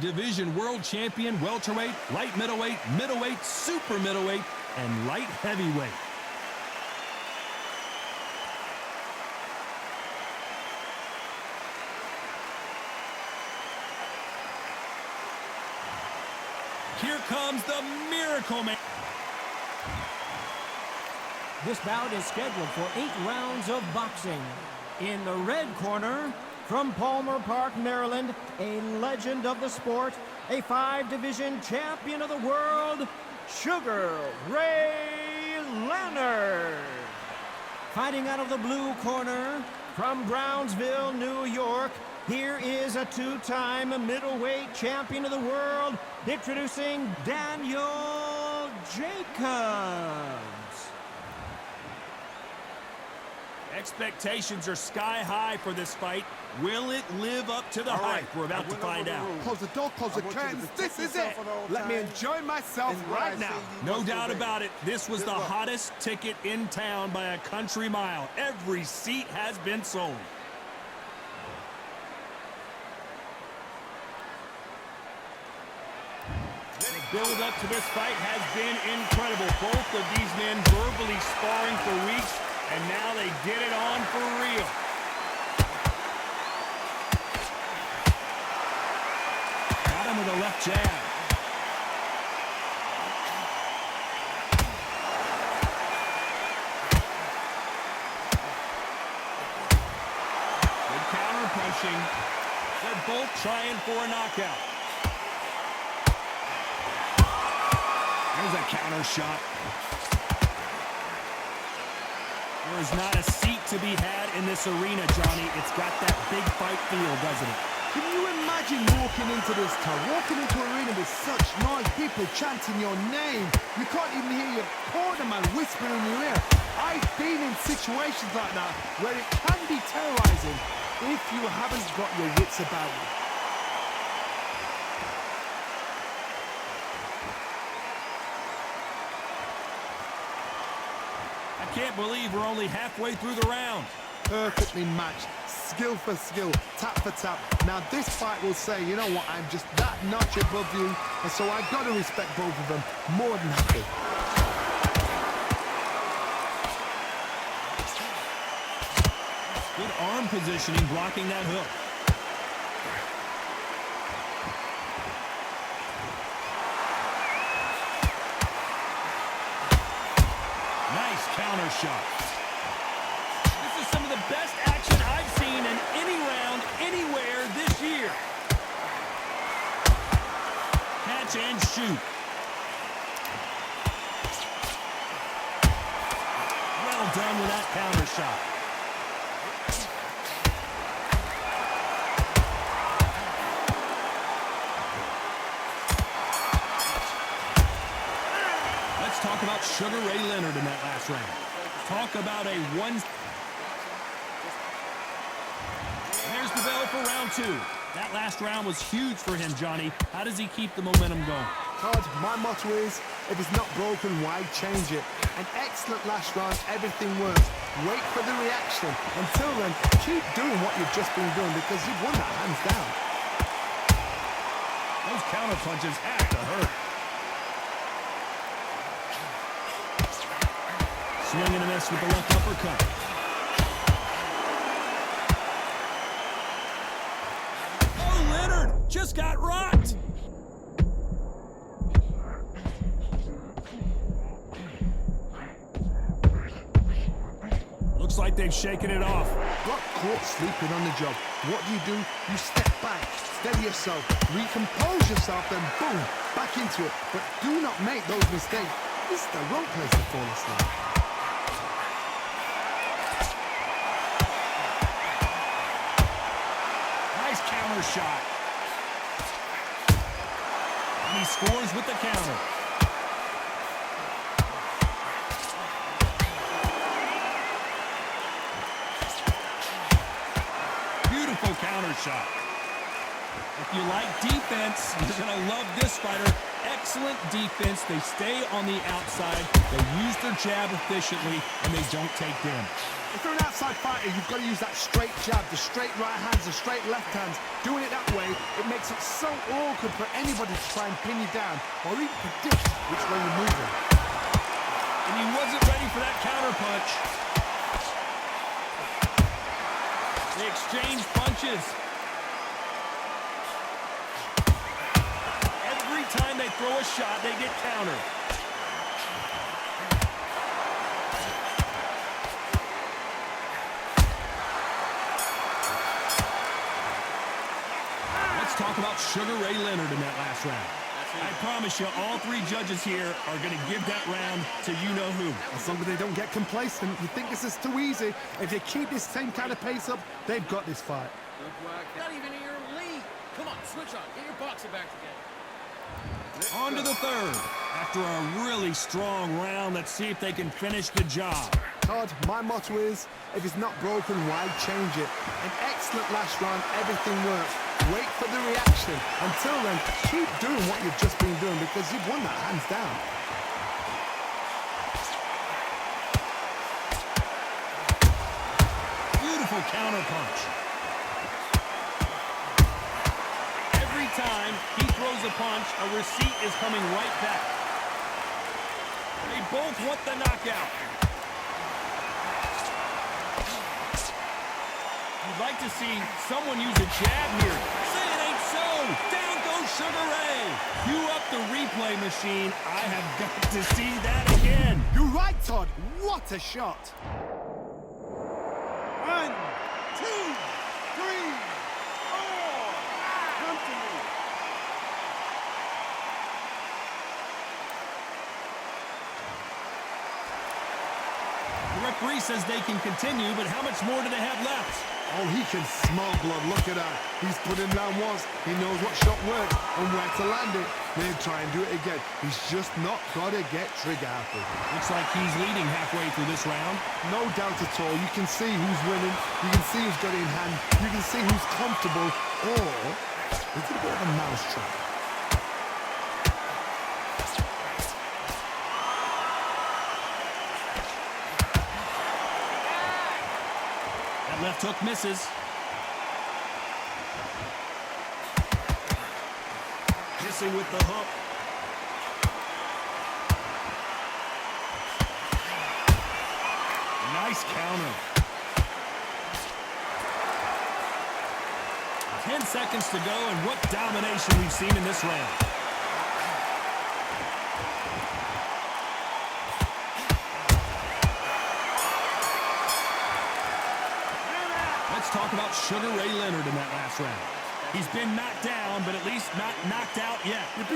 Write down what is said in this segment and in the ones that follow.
Division world champion, welterweight, light middleweight, middleweight, super middleweight, and light heavyweight. Here comes the Miracle Man. This bout is scheduled for 8 rounds of boxing. In the red corner, from Palmer Park, Maryland, a legend of the sport, a 5-division champion of the world, Sugar Ray Leonard. Fighting out of the blue corner, from Brownsville, New York, here is a 2-time middleweight champion of the world, introducing Daniel Jacobs. Expectations are sky high for this fight. Will it live up to the hype? We're about to find out. Close the door, close the curtains. This is it. Let me enjoy myself right now. No doubt about it. This was the hottest ticket in town by a country mile. Every seat has been sold. The build up to this fight has been incredible. Both of these men verbally sparring for weeks, and now they get it on for real. Got him with a left jab. Good counter punching. They're both trying for a knockout. There's a counter shot. There is not a seat to be had in this arena, Johnny. It's got that big fight feel, doesn't it? Can you imagine walking into this town, walking into an arena with such noise, people chanting your name? You can't even hear your cornerman whispering in your ear. I've been in situations like that where it can be terrorizing if you haven't got your wits about you. Can't believe we're only halfway through the round. Perfectly matched, skill for skill, tap for tap. Now this fight will say, you know what, I'm just that notch above you, and so I've got to respect both of them more than happy. Good arm positioning, blocking that hook. Counter shot. This is some of the best action I've seen in any round, anywhere this year. Catch and shoot. Well done with that counter shot. Talk about Sugar Ray Leonard in that last round. Talk about a one. There's the bell for round 2. That last round was huge for him, Johnny. How does he keep the momentum going? Todd, my motto is, if it's not broken, why change it? An excellent last round, everything works. Wait for the reaction. Until then, keep doing what you've just been doing because you've won that hands down. Those counter punches have to hurt. Swing and a miss with the left uppercut. Oh, Leonard just got rocked. Looks like they've shaken it off. Got caught sleeping on the job. What do? You step back, steady yourself, recompose yourself, then boom, back into it. But do not make those mistakes. This is the wrong place to fall asleep. Counter shot. And he scores with the counter. Beautiful counter shot. If you like defense, you're going to love this fighter. Excellent defense. They stay on the outside. They use their jab efficiently, and they don't take damage. If you're an outside fighter, you've got to use that straight jab, the straight right hands, the straight left hands. Doing it that way, it makes it so awkward for anybody to try and pin you down or even predict which way you're moving. And he wasn't ready for that counter punch. They exchange punches. Every time they throw a shot, they get countered. Let's talk about Sugar Ray Leonard in that last round. I promise you, all three judges here are going to give that round to you-know-who. As long as they don't get complacent, you think this is too easy. If they keep this same kind of pace up, they've got this fight. Good work. Not even in your league. Come on, switch on. Get your boxing back together. On to the third. After a really strong round, let's see if they can finish the job. Todd, my motto is, if it's not broken, why change it? An excellent last round, everything works. Wait for the reaction. Until then, keep doing what you've just been doing because you've won that hands down. Beautiful counter punch. Every time he throws a punch, a receipt is coming right back. They both want the knockout. You'd like to see someone use a jab here. Say it ain't so. Down goes Sugar Ray. Cue up the replay machine. I have got to see that again. You're right, Todd. What a shot. 1, 2, 3, 4. Come to me. The referee says they can continue, but how much more do they have left? Oh, he can smell blood. Look at that. He's put him down once. He knows what shot works and where to land it. They'll try and do it again. He's just not got to get trigger happy. Looks like he's leading halfway through this round. No doubt at all. You can see who's winning. You can see who's got it in hand. You can see who's comfortable. Or is it a bit of a mousetrap? That left hook misses. Missing with the hook. Nice counter. 10 seconds to go, and what domination we've seen in this round. Let's talk about Sugar Ray Leonard in that last round. He's been knocked down, but at least not knocked out yet. And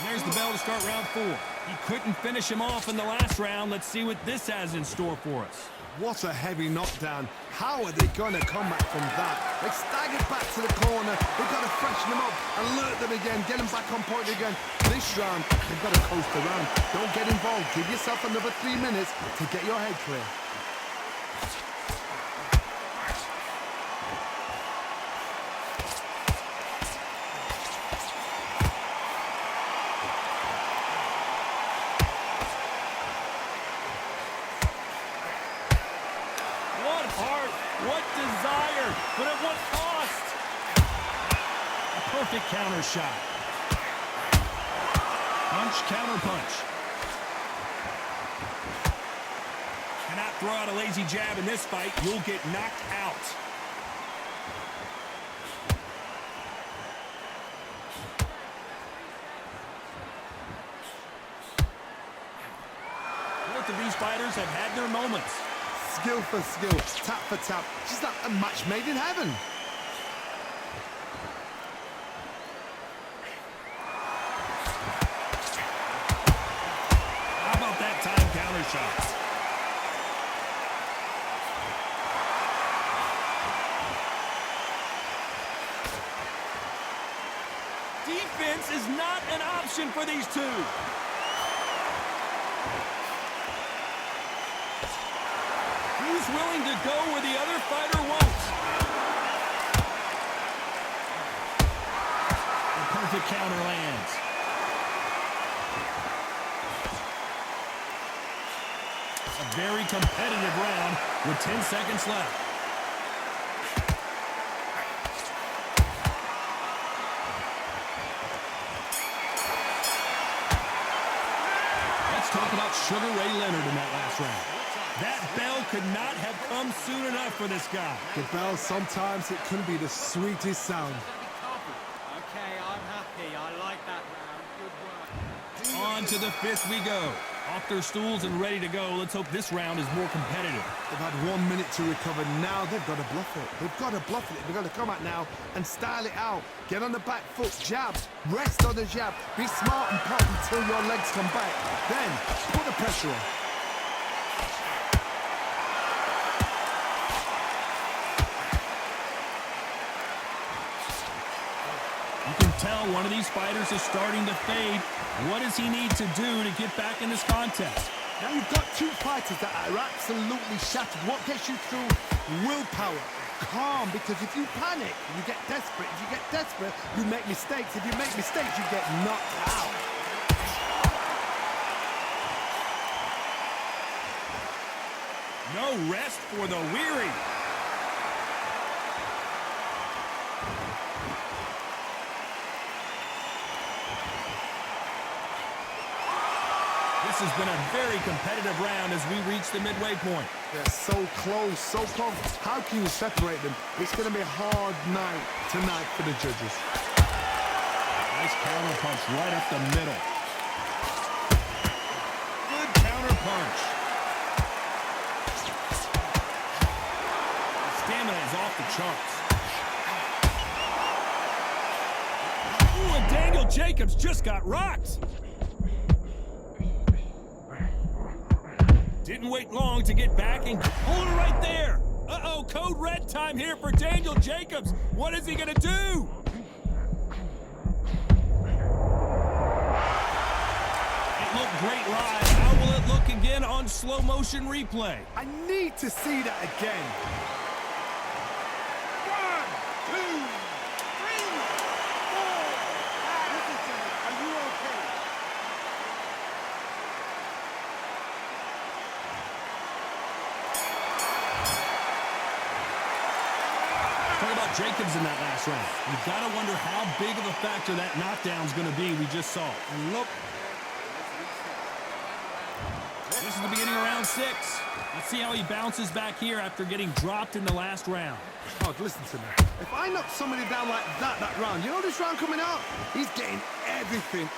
there's the bell to start round 4. He couldn't finish him off in the last round. Let's see what this has in store for us. What a heavy knockdown. How are they going to come back from that? They staggered back to the corner. They've got to freshen them up, alert them again, get them back on point again. This round, they've got to coast around. Don't get involved. Give yourself another 3 minutes to get your head clear. What heart, what desire, but at what cost? A perfect counter shot. Punch, counter punch. Cannot throw out a lazy jab in this fight. You'll get knocked out. Both of these fighters have had their moments. Skill for skill, tap for tap. Just like a match made in heaven. How about that time counter shots? Defense is not an option for these two. Who's willing to go where the other fighter won't? perfect counter lands. A very competitive round with 10 seconds left. Let's talk about Sugar Ray Leonard in that last round. That bell could not have come soon enough for this guy. The bell, sometimes it can be the sweetest sound. Okay, I'm happy. I like that round. Good work. On to the fifth we go. Off their stools and ready to go. Let's hope this round is more competitive. They've had 1 minute to recover. Now they've got to bluff it. They've got to bluff it. They've got to come out now and style it out. Get on the back foot, jab, rest on the jab. Be smart and pop until your legs come back. Then put the pressure on. You can tell one of these fighters is starting to fade. What does he need to do to get back in this contest? Now you've got two fighters that are absolutely shattered. What gets you through? Willpower. Calm, because if you panic, you get desperate. If you get desperate, you make mistakes. If you make mistakes, you get knocked out. No rest for the weary. This has been a very competitive round as we reach the midway point. They're so close, so close. How can you separate them? It's going to be a hard night tonight for the judges. Nice counter punch right up the middle. Good counter punch. Stamina is off the charts. Ooh, and Daniel Jacobs just got rocked. Didn't wait long to get back and hold it right there. Uh-oh, code red time here for Daniel Jacobs. What is he gonna do? It looked great live. How will it look again on slow motion replay? I need to see that again. 1, 2, 3, 4. Listen to me. Are you okay? Talk about Jacobs in that last round. You've got to wonder how big of a factor that knockdown's going to be we just saw. And look. This is the beginning of round 6. Let's see how he bounces back here after getting dropped in the last round. Oh, listen to me. If I knock somebody down like that round, you know this round coming out? He's getting everything,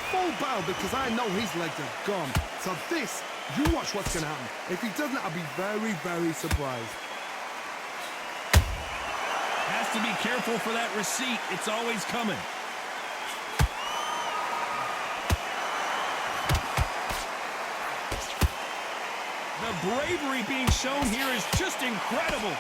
full barrel, because I know his legs are gone. So this, you watch what's going to happen. If he doesn't, I'll be very, very surprised. Has to be careful for that receipt. It's always coming. The bravery being shown here is just incredible.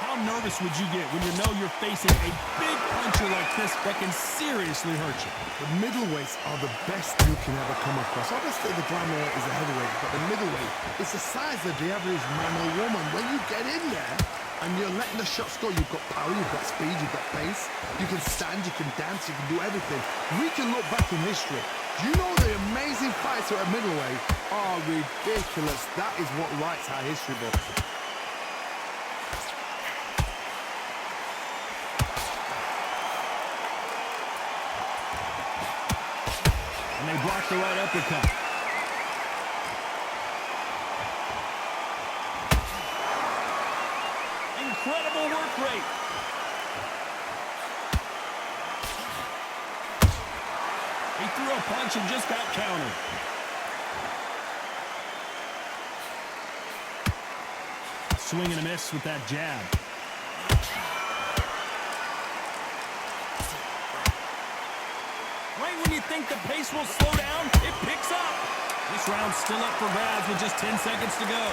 How nervous would you get when you know you're facing a big puncher like this that can seriously hurt you? The middleweights are the best you can ever come across. Obviously, the glamour is a heavyweight, but the middleweight is the size of the average man or woman. When you get in there and you're letting the shots go, you've got power, you've got speed, you've got pace. You can stand, you can dance, you can do everything. We can look back in history. Do you know the amazing fights at a middleweight are ridiculous? That is what writes our history book. And they block the right uppercut. Incredible work rate. He threw a punch and just got countered. Swing and a miss with that jab. Right when you think the pace will slow down, it picks up. This round's still up for grabs with just 10 seconds to go.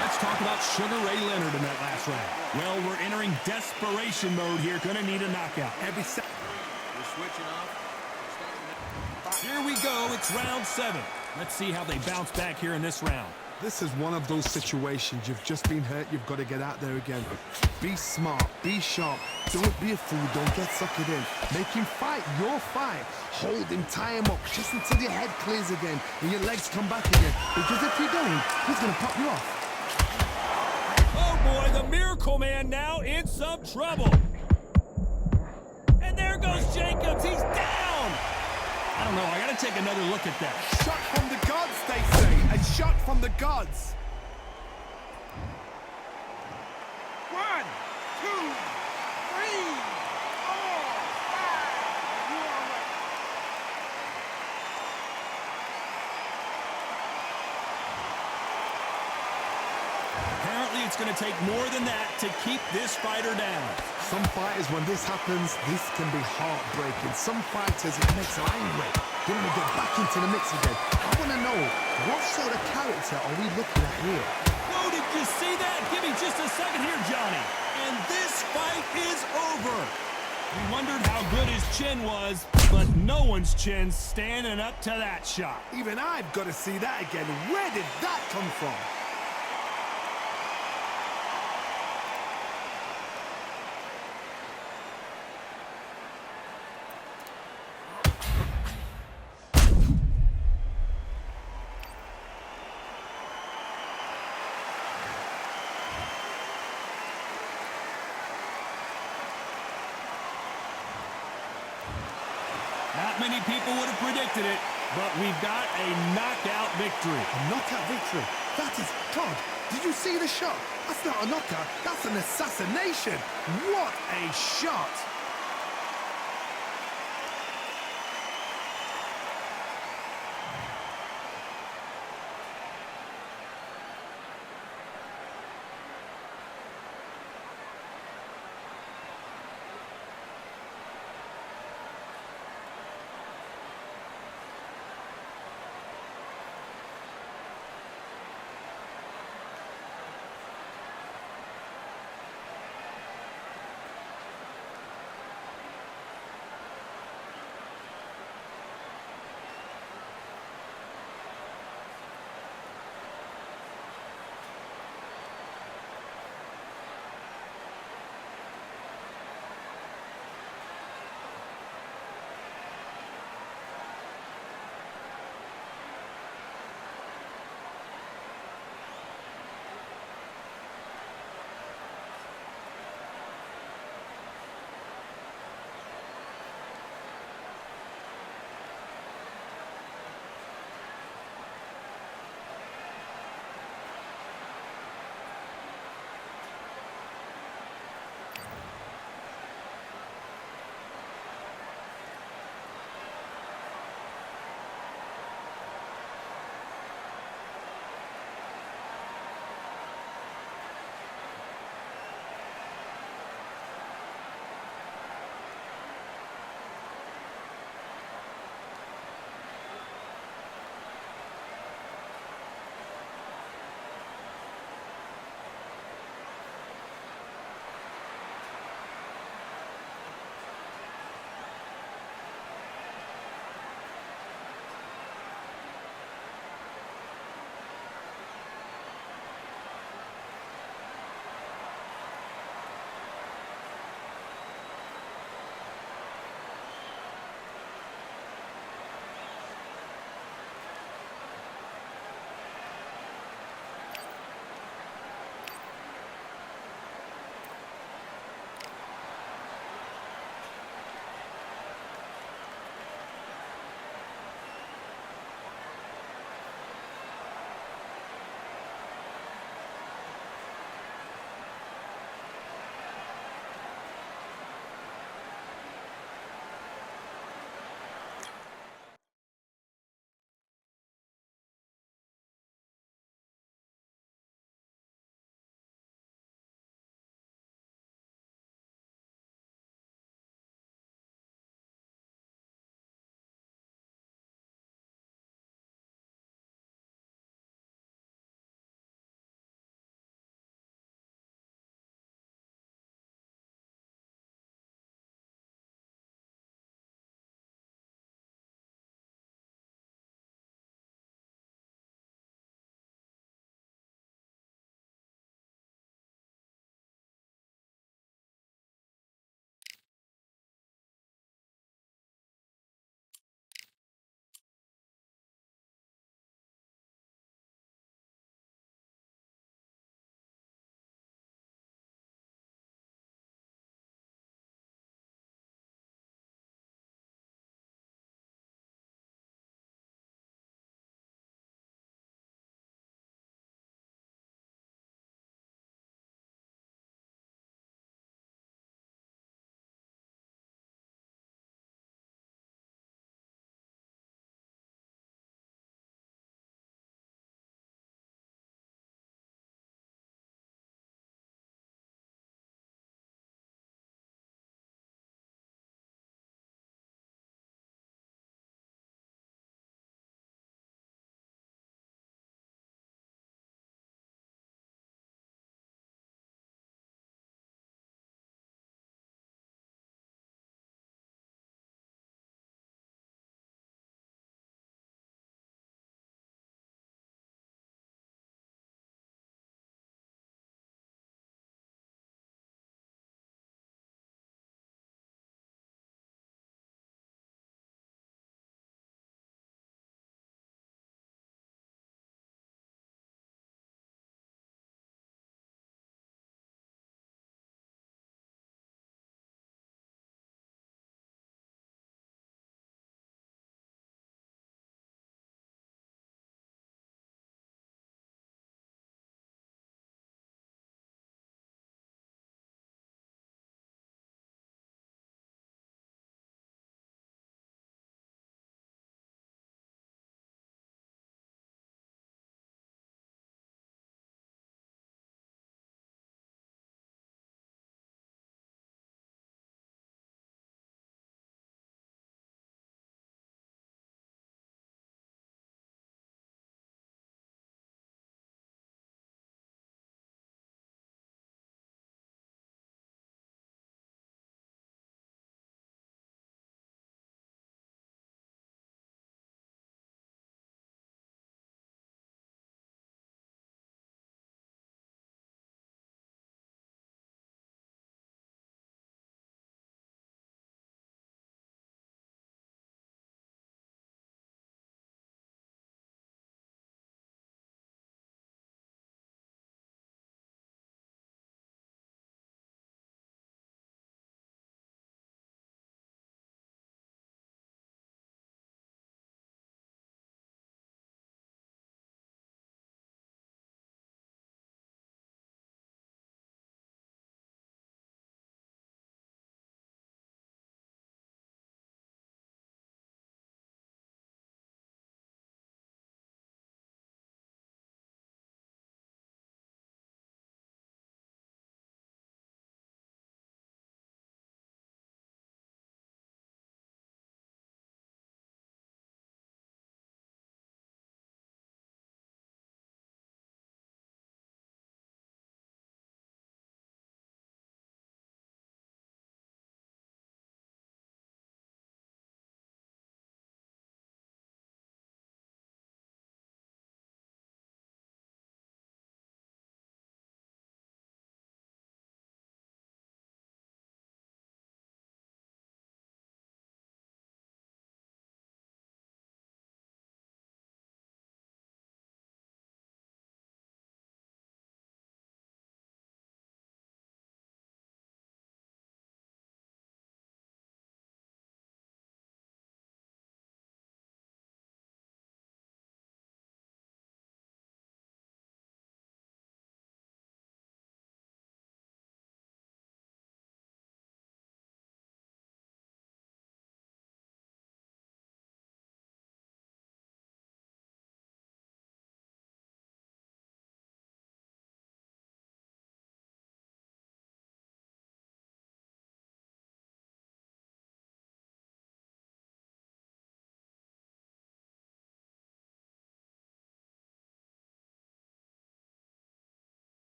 Let's talk about Sugar Ray Leonard in that last round. Well, we're entering desperation mode here. Gonna need a knockout. Every second. They're switching off. Here we go. It's round 7. Let's see how they bounce back here in this round. This is one of those situations. You've just been hurt. You've got to get out there again. Be smart. Be sharp. Don't be a fool. Don't get suckered in. Make him fight your fight. Hold him. Tie him up just until your head clears again and your legs come back again. Because if you don't, he's going to pop you off. Oh boy, the Miracle Man now in some trouble. And there goes Jacobs. He's down. I don't know. I got to take another look at that. Shot from the gods, they say. A shot from the gods. 1, 2, 3, 4, 5. You all right? Apparently, it's going to take more than that to keep this fighter down. Some fighters, when this happens, this can be heartbreaking. Some fighters, it makes them angry. They want to get back into the mix again. I want to know, what sort of character are we looking at here? Whoa, did you see that? Give me just a second here, Johnny. And this fight is over. We wondered how good his chin was, but no one's chin's standing up to that shot. Even I've got to see that again. Where did that come from? Not many people would have predicted it, but we've got a knockout victory. A knockout victory? That is God. Did you see the shot? That's not a knockout. That's an assassination. What a shot.